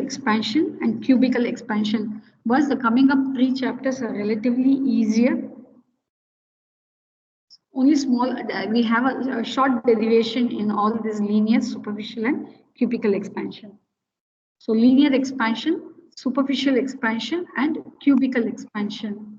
expansion and cubical expansion. Boys, the coming up 3 chapters are relatively easier. Only small, we have a short derivation in all this linear, superficial and cubical expansion. So linear expansion, superficial expansion and cubical expansion.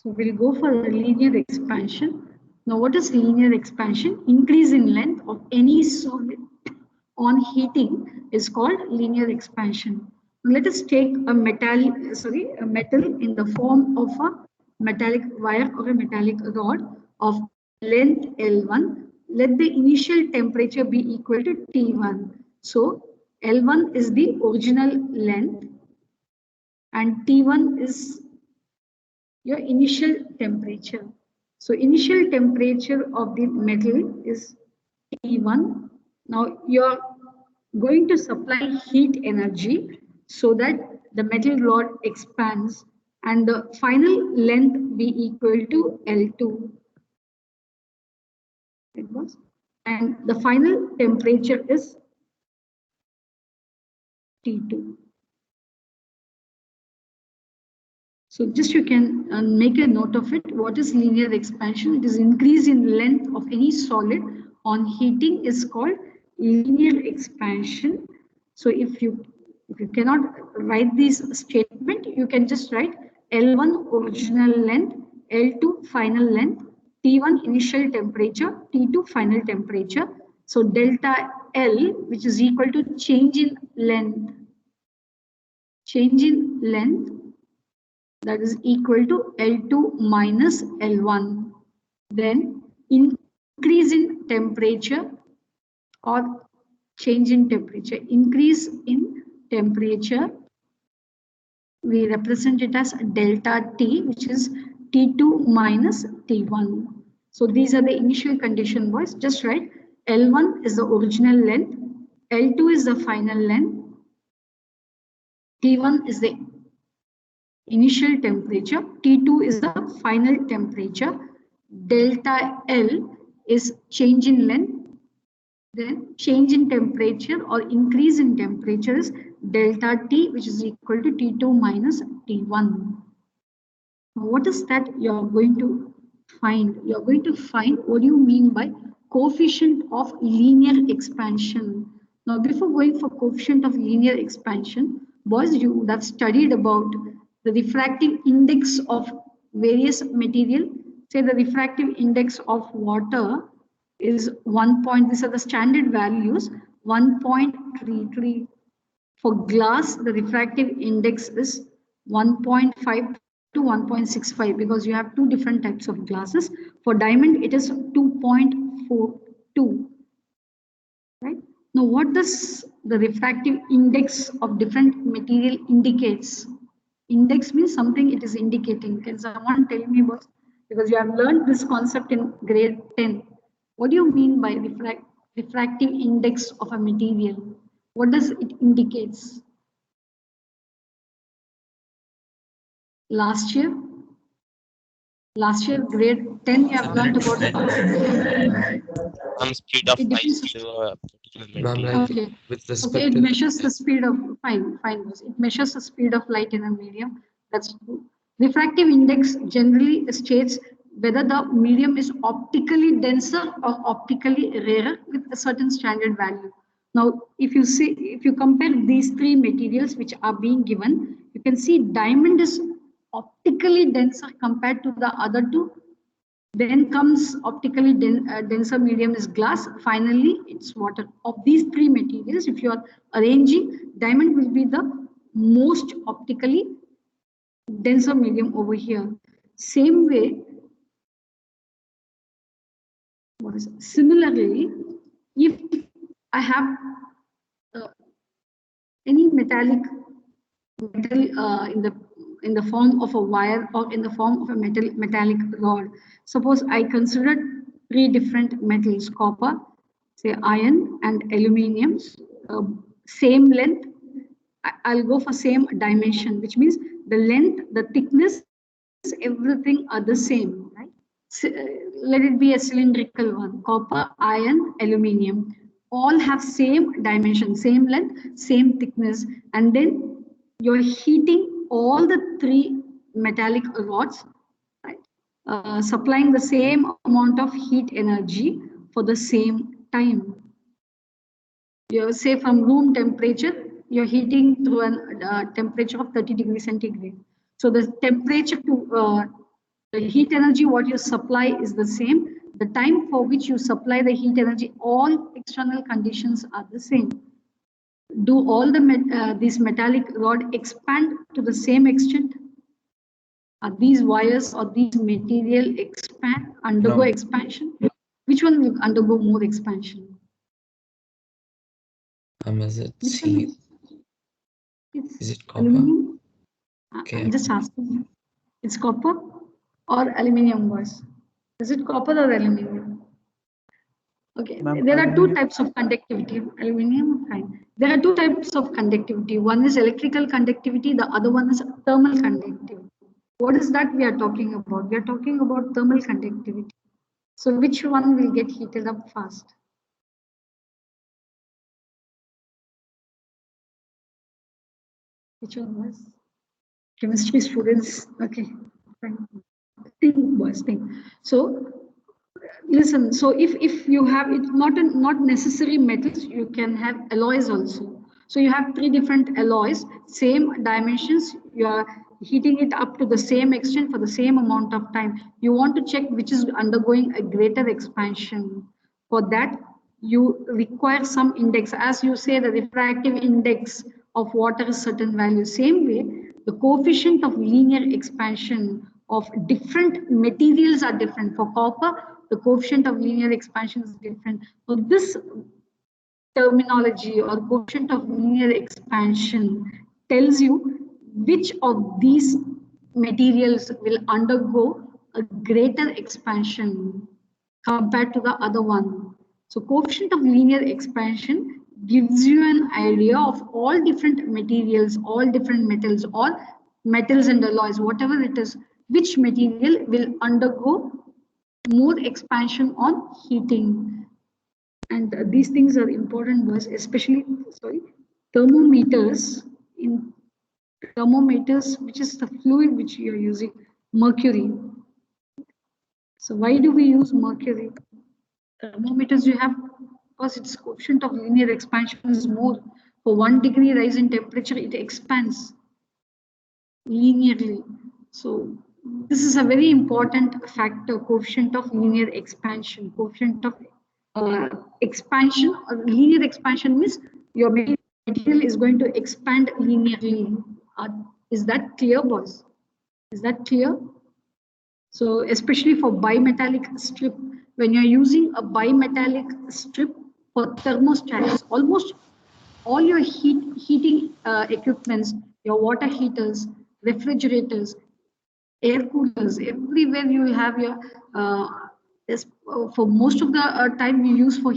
So we'll go for the linear expansion. Now what is linear expansion? Increase in length of any solid on heating is called linear expansion. Now let us take a metal in the form of a metallic wire or a metallic rod of length L1. Let the initial temperature be equal to T1. So L1 is the original length and T1 is your initial temperature. So initial temperature of the metal is T1. Now you're going to supply heat energy so that the metal rod expands and the final length be equal to L2. And the final temperature is T2. So just you can make a note of it. What is linear expansion? It is increase in length of any solid on heating is called linear expansion. So if you cannot write this statement, you can just write L1 original length, L2 final length, T1 initial temperature, T2 final temperature. So delta L, which is equal to change in length. Change in length, that is equal to L2 minus L1. Then increase in temperature or change in temperature. Increase in temperature, we represent it as delta T, which is T2 minus T1. So these are the initial condition, boys. Just write L1 is the original length, L2 is the final length, T1 is the initial temperature, T2 is the final temperature, delta L is change in length, then change in temperature or increase in temperature is delta T, which is equal to T2 minus T1. Now, what is that you're going to find? You're going to find what do you mean by coefficient of linear expansion. Now, before going for coefficient of linear expansion, boys, you would have studied about the refractive index of various material. Say the refractive index of water is 1 point, these are the standard values, 1.33. For glass, the refractive index is 1.5 to 1.65 because you have two different types of glasses. For diamond, it is 2.42. Right? Now, what does the refractive index of different material indicates? Index means something it is indicating. Can someone tell me about? Because you have learned this concept in grade 10. What do you mean by refractive index of a material? What does it indicates? Last year, grade 10, you have learned about speed of light to a particular medium. Okay. Okay, it measures the speed of fine. It measures the speed of light in a medium. That's true. Refractive index generally states whether the medium is optically denser or optically rarer with a certain standard value. Now, if you compare these three materials which are being given, you can see diamond is optically denser compared to the other two. Then comes optically denser medium is glass. Finally, it's water. Of these three materials, if you are arranging, diamond will be the most optically denser medium over here. Same way, similarly, if I have any metal in the form of a wire or in the form of a metallic rod. Suppose I consider three different metals: copper, say iron, and aluminium, same length, I'll go for same dimension, which means the length, the thickness, everything are the same, right? So, let it be a cylindrical one, copper, iron, aluminium, all have same dimension, same length, same thickness, and then you're heating all the three metallic rods, right? Supplying the same amount of heat energy for the same time. You say from room temperature, you're heating to a temperature of 30 degrees centigrade. So the temperature to the heat energy what you supply is the same. The time for which you supply the heat energy, all external conditions are the same. Do all the these metallic rod expand to the same extent? Are these wires or these material undergo expansion? Which one will undergo more expansion? Is it C? Is it copper? Aluminum? Okay. I'm just asking. It's copper or aluminium, boys? Is it copper or aluminium? Okay, there are two types of conductivity. Aluminium, fine. There are two types of conductivity. One is electrical conductivity, the other one is thermal conductivity. What is that we are talking about? We are talking about thermal conductivity. So which one will get heated up fast? Which one was? Chemistry students. Okay, fine. Think, boys, think. So listen, so if you have it, not necessary metals, you can have alloys also. So you have three different alloys, same dimensions, you are heating it up to the same extent for the same amount of time. You want to check which is undergoing a greater expansion. For that, you require some index. As you say, the refractive index of water is certain value. Same way, the coefficient of linear expansion of different materials are different. For copper, the coefficient of linear expansion is different. So this terminology or coefficient of linear expansion tells you which of these materials will undergo a greater expansion compared to the other one. So coefficient of linear expansion gives you an idea of all different materials, all different metals, all metals and alloys, whatever it is, which material will undergo more expansion on heating. And these things are important, was especially thermometers. In thermometers, which is the fluid which you are using, mercury. So why do we use mercury? Thermometers you have, because its coefficient of linear expansion is more. For 1 degree rise in temperature, it expands linearly. So this is a very important factor, coefficient of linear expansion. Coefficient of expansion or linear expansion means your material is going to expand linearly. Is that clear, boys? Is that clear? So especially for bimetallic strip, when you're using a bimetallic strip for thermostats, almost all your heating equipments, your water heaters, refrigerators, air coolers, everywhere you have your for most of the time you use for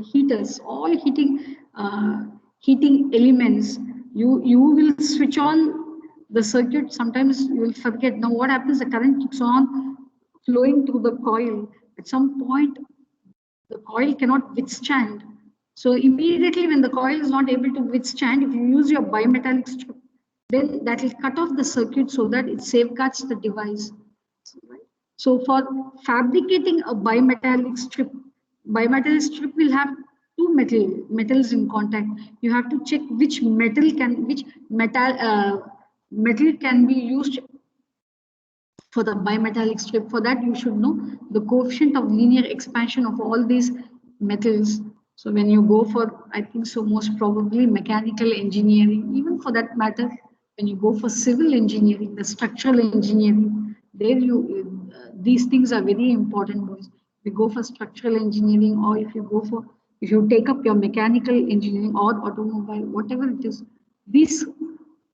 heaters, all heating elements. You will switch on the circuit. Sometimes you will forget. Now what happens? The current keeps on flowing through the coil. At some point, the coil cannot withstand. So immediately when the coil is not able to withstand, if you use your bimetallic strip, then that will cut off the circuit so that it safeguards the device. So for fabricating a bimetallic strip will have two metals in contact. You have to check which metal can be used for the bimetallic strip. For that, you should know the coefficient of linear expansion of all these metals. So when you go for, I think so most probably mechanical engineering, even for that matter, when you go for civil engineering, the structural engineering, there these things are very important, boys. If you go for structural engineering, or if you take up your mechanical engineering or automobile, whatever it is, these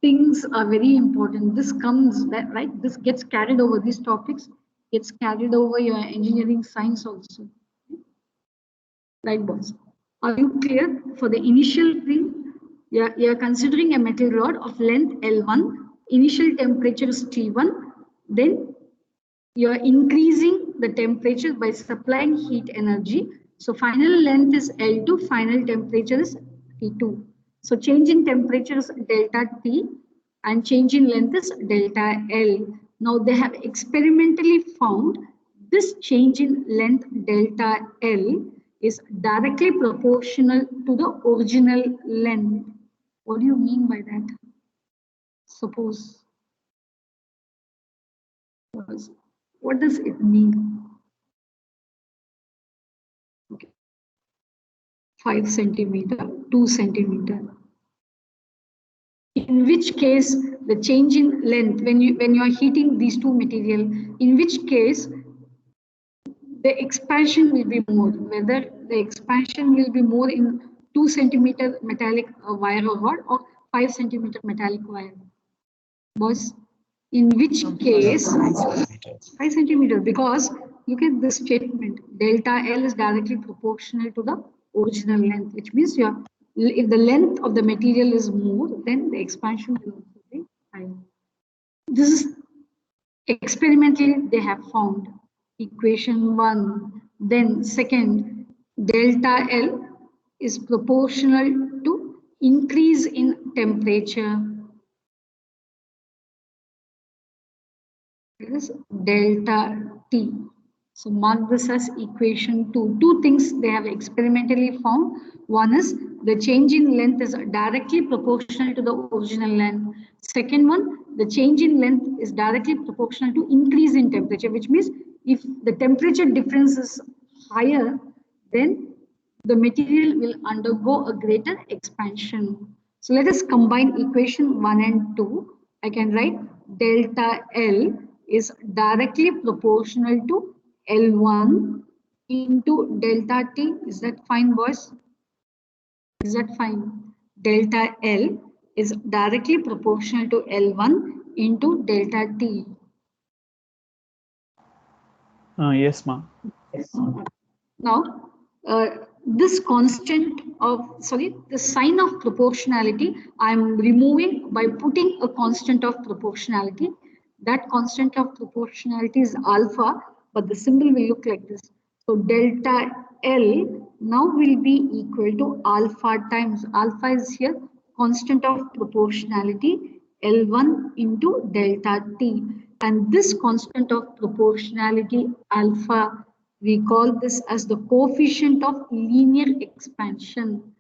things are very important. This comes that, right? This gets carried over, these topics gets carried over your engineering science also. Right, boys? Are you clear for the initial thing? You're considering a metal rod of length L1, initial temperature is T1, then you're increasing the temperature by supplying heat energy. So final length is L2, final temperature is T2. So change in temperature is delta T and change in length is delta L. Now they have experimentally found this change in length delta L is directly proportional to the original length. What do you mean by that? Suppose. What does it mean? Okay. 5 centimeter, 2 centimeter. In which case the change in length when you are heating these two material, in which case the expansion will be more, whether the expansion will be more in 2 centimeter metallic wire or rod or 5 centimeter metallic wire. Boys, in which case 5 centimeter, because look at this statement, delta L is directly proportional to the original length, which means if the length of the material is more, then the expansion will also be higher. This is experimentally they have found equation 1. Then second, delta L is proportional to increase in temperature. It is delta T. So mark this as equation 2. Two things they have experimentally found. One is the change in length is directly proportional to the original length. Second one, the change in length is directly proportional to increase in temperature, which means if the temperature difference is higher, then the material will undergo a greater expansion. So let us combine equation 1 and 2. I can write delta L is directly proportional to L1 into delta T. Is that fine, boys? Is that fine? Delta L is directly proportional to L1 into delta T. Yes, ma'am. Now, this constant of, the sign of proportionality, I'm removing by putting a constant of proportionality. That constant of proportionality is alpha, but the symbol will look like this. So delta L now will be equal to alpha times, alpha is here, constant of proportionality, L1 into delta T. And this constant of proportionality, alpha, we call this as the coefficient of linear expansion.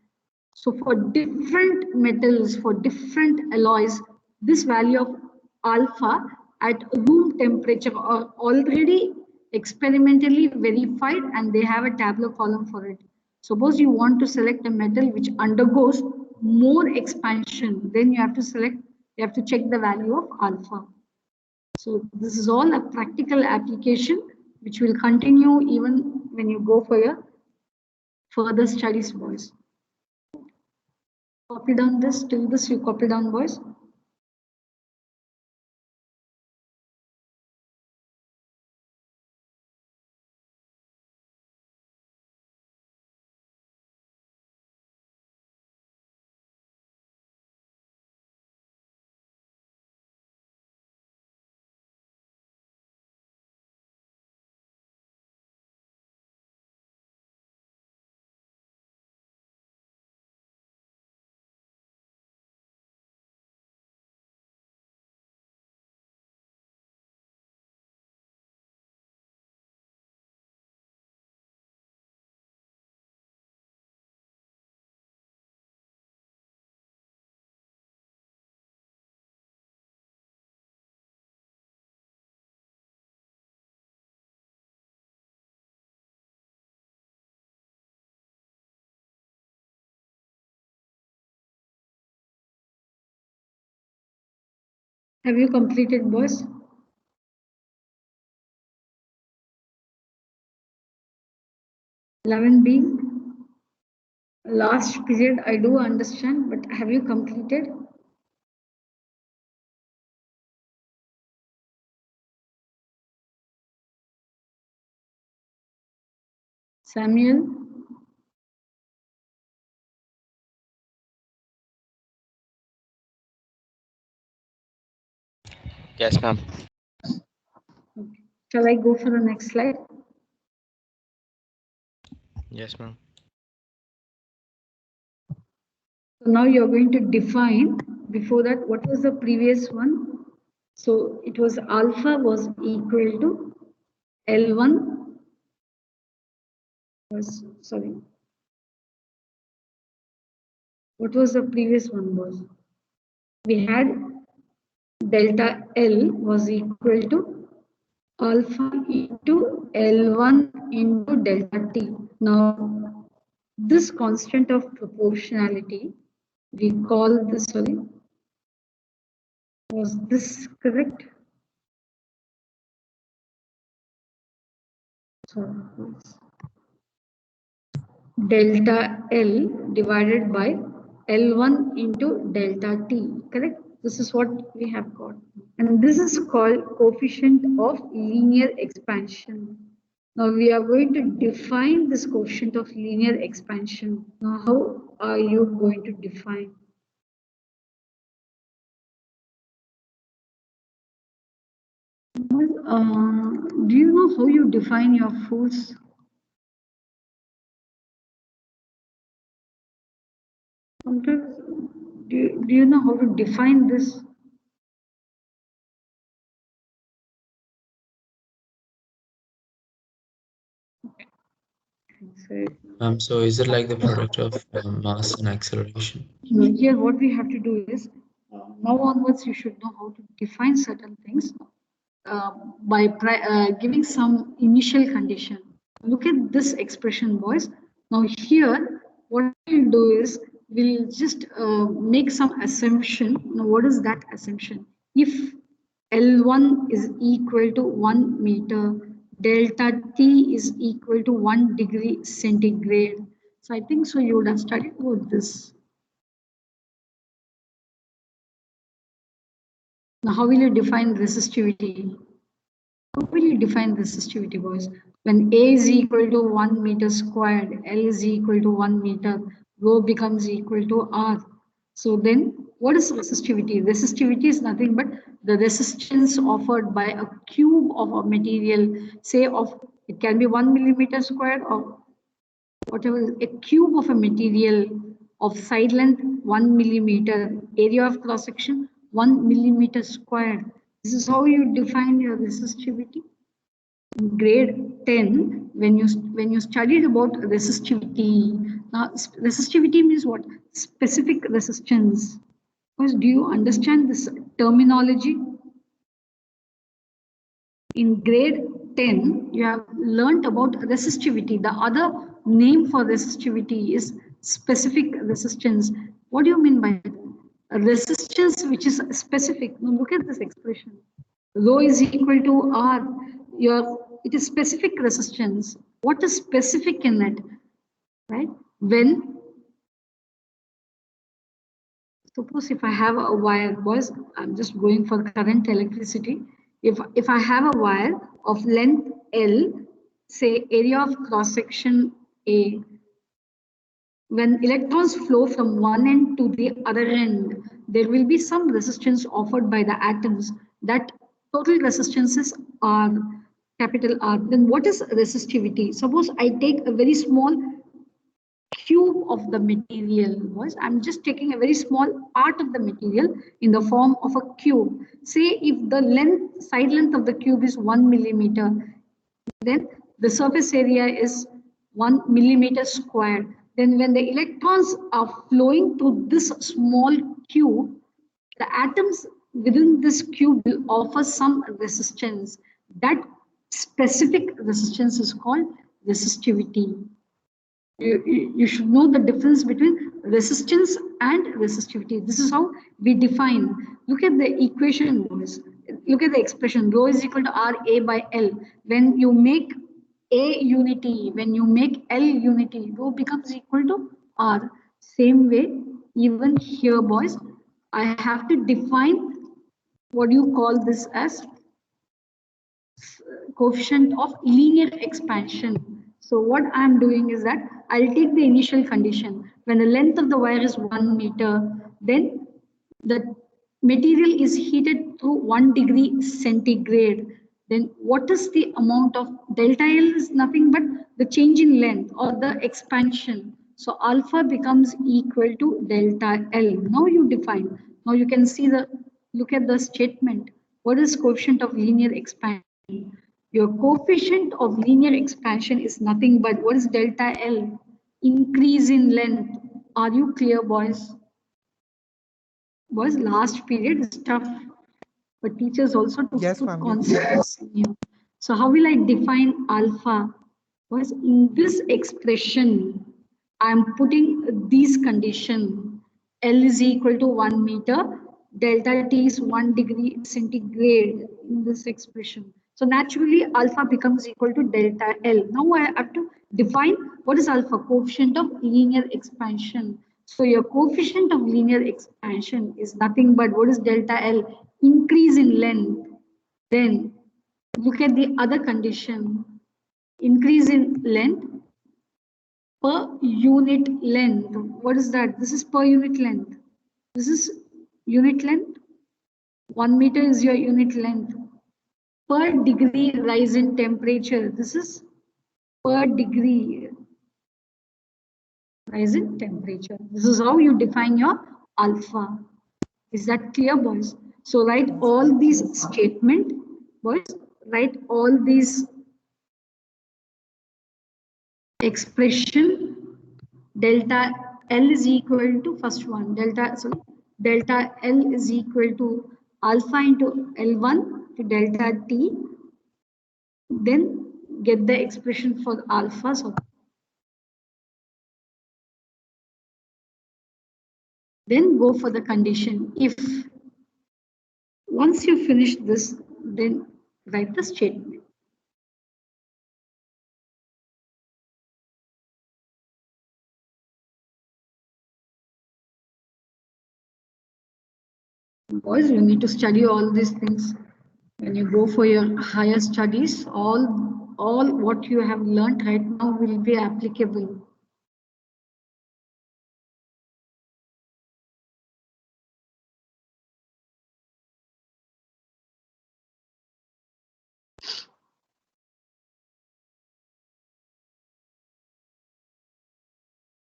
So for different metals, for different alloys, this value of alpha at room temperature are already experimentally verified and they have a tabular column for it. Suppose you want to select a metal which undergoes more expansion, then you have to check the value of alpha. So this is all a practical application which will continue even when you go for your further studies, boys. Copy down this, till this you copy down, boys. Have you completed, boys? 11B, last period, I do understand, but have you completed? Samuel? Yes, ma'am. Okay. Shall I go for the next slide? Yes, ma'am. So now you're going to define, before that, what was the previous one? So it was alpha was equal to L1 was, sorry. What was the previous one was? We had delta L was equal to alpha into L1 into delta T. Now, this constant of proportionality, we call this, sorry, was this correct? Sorry, delta L divided by L1 into delta T, correct? This is what we have got. And this is called coefficient of linear expansion. Now we are going to define this coefficient of linear expansion. Now how are you going to define? Do you know how you define your force? Sometimes, do you know how to define this? So is it like the product of mass and acceleration? Here what we have to do is, now onwards you should know how to define certain things by giving some initial condition. Look at this expression, boys. Now here, what we'll do is, we'll just make some assumption. Now what is that assumption? If L1 is equal to 1 meter, delta T is equal to 1 degree centigrade. So I think so you would have studied about this. Now how will you define resistivity? How will you define resistivity, boys? When A is equal to 1 meter squared, L is equal to 1 meter, rho becomes equal to R. So then what is resistivity? Resistivity is nothing but the resistance offered by a cube of a material, say of, it can be 1 millimeter squared or whatever, a cube of a material of side length 1 millimeter, area of cross section 1 millimeter squared. This is how you define your resistivity. In grade 10, when you studied about resistivity, now resistivity means what? Specific resistance. Because do you understand this terminology? In grade 10, you have learnt about resistivity. The other name for resistivity is specific resistance. What do you mean by it? A resistance which is specific. Now look at this expression. Rho is equal to R. It is specific resistance. What is specific in it? Right? When, suppose if I have a wire, boys, I'm just going for current electricity. If I have a wire of length L, say area of cross section A, when electrons flow from one end to the other end, there will be some resistance offered by the atoms. That total resistance is R, capital R. Then what is resistivity? Suppose I take a very small cube of the material, was I'm just taking a very small part of the material in the form of a cube. Say if the side length of the cube is 1 millimeter, then the surface area is 1 millimeter squared. Then when the electrons are flowing through this small cube, the atoms within this cube will offer some resistance. That specific resistance is called resistivity. You should know the difference between resistance and resistivity. This is how we define. Look at the equation, boys. Look at the expression. Rho is equal to RA by L. When you make A unity, when you make L unity, rho becomes equal to R. Same way, even here, boys, I have to define what you call this as coefficient of linear expansion. So what I'm doing is that I'll take the initial condition. When the length of the wire is 1 meter, then the material is heated to 1 degree centigrade, then what is the amount of delta L is nothing but the change in length or the expansion. So alpha becomes equal to delta L. Now you define. Now you can see look at the statement. What is coefficient of linear expansion? Your coefficient of linear expansion is nothing but what is delta L? Increase in length. Are you clear, boys? Boys, last period is tough, but teachers also took Yes, ma'am. concepts in you. So how will I define alpha? Boys, in this expression, I am putting these condition. L is equal to 1 meter, delta T is 1 degree centigrade in this expression. So naturally alpha becomes equal to delta L. Now I have to define what is alpha, coefficient of linear expansion. So your coefficient of linear expansion is nothing but what is delta L? Increase in length. Then look at the other condition, increase in length per unit length. What is that? This is per unit length. This is unit length. 1 meter is your unit length. Per degree rise in temperature. This is per degree rise in temperature. This is how you define your alpha. Is that clear, boys? So write all these statement, boys. Write all these expression. Delta L is equal to first one. Delta L is equal to alpha into L1 to delta T. Then get the expression for alpha. So then go for the condition. If once you finish this, then write the statement. Boys, you need to study all these things. When you go for your higher studies, all what you have learned right now will be applicable.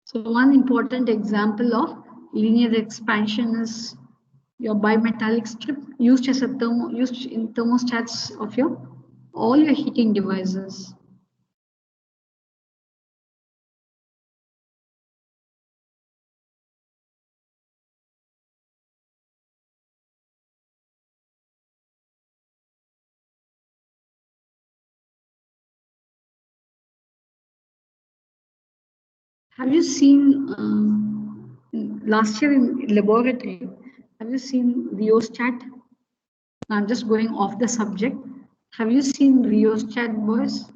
So one important example of linear expansion is your bimetallic strip used as used in thermostats of all your heating devices. Have you seen last year in laboratory? Have you seen rheostat? I'm just going off the subject. Have you seen rheostat, boys?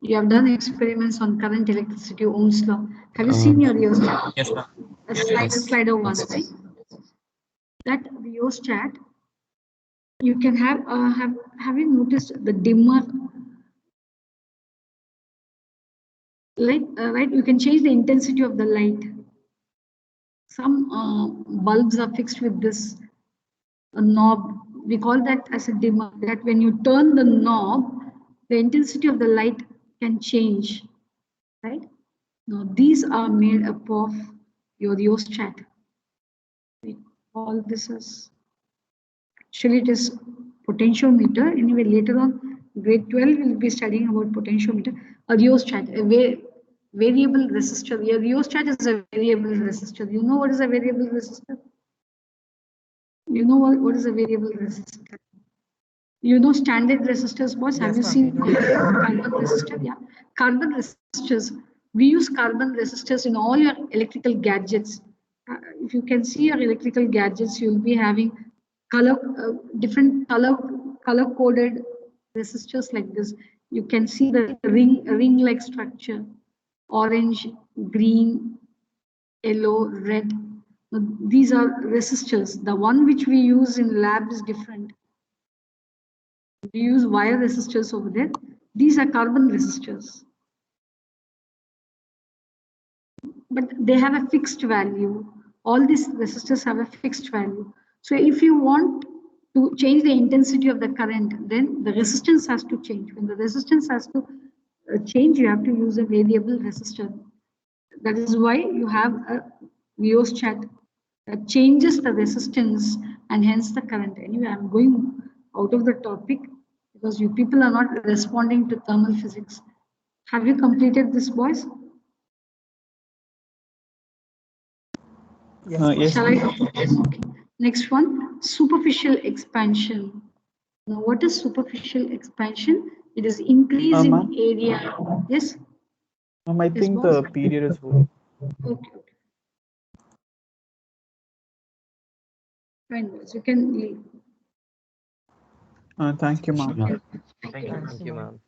You have done experiments on current, electricity, Ohm's law. Have you seen your rheostat? Yes, ma'am. Slider one, right? That rheostat, you can have you noticed the dimmer? Light, right? You can change the intensity of the light. Some bulbs are fixed with this knob. We call that as a dimmer. That when you turn the knob, the intensity of the light can change, right? Now these are made up of your rheostat. We call this as, actually it is potentiometer. Anyway, later on, grade 12 we'll be studying about potentiometer. A rheostat, a variable resistor. A rheostat is a variable resistor. You know what is a variable resistor? You know what is a variable resistor? You know standard resistors, boys. Have you seen carbon resistor? Yeah, carbon resistors. We use carbon resistors in all your electrical gadgets. If you can see your electrical gadgets, you'll be having different color coded resistors like this. You can see the ring like structure, orange, green, yellow, red. These are resistors. The one which we use in lab is different. We use wire resistors over there. These are carbon resistors. But they have a fixed value all these resistors have a fixed value. So if you want to change the intensity of the current, then the resistance has to change. When the resistance has to change, you have to use a variable resistor. That is why you have a rheostat that changes the resistance and hence the current. Anyway, I'm going out of the topic because you people are not responding to thermal physics. Have you completed this, boys? Yes, Shall ma'am. I? Okay. Next one, superficial expansion. Now, what is superficial expansion? It is increase in Ma'am? area. Yes? Ma'am, I Yes, think boss? the period is over. Okay, okay. Fine, boys. You can leave. Thank you, ma'am. Thank you. Thank you, ma'am.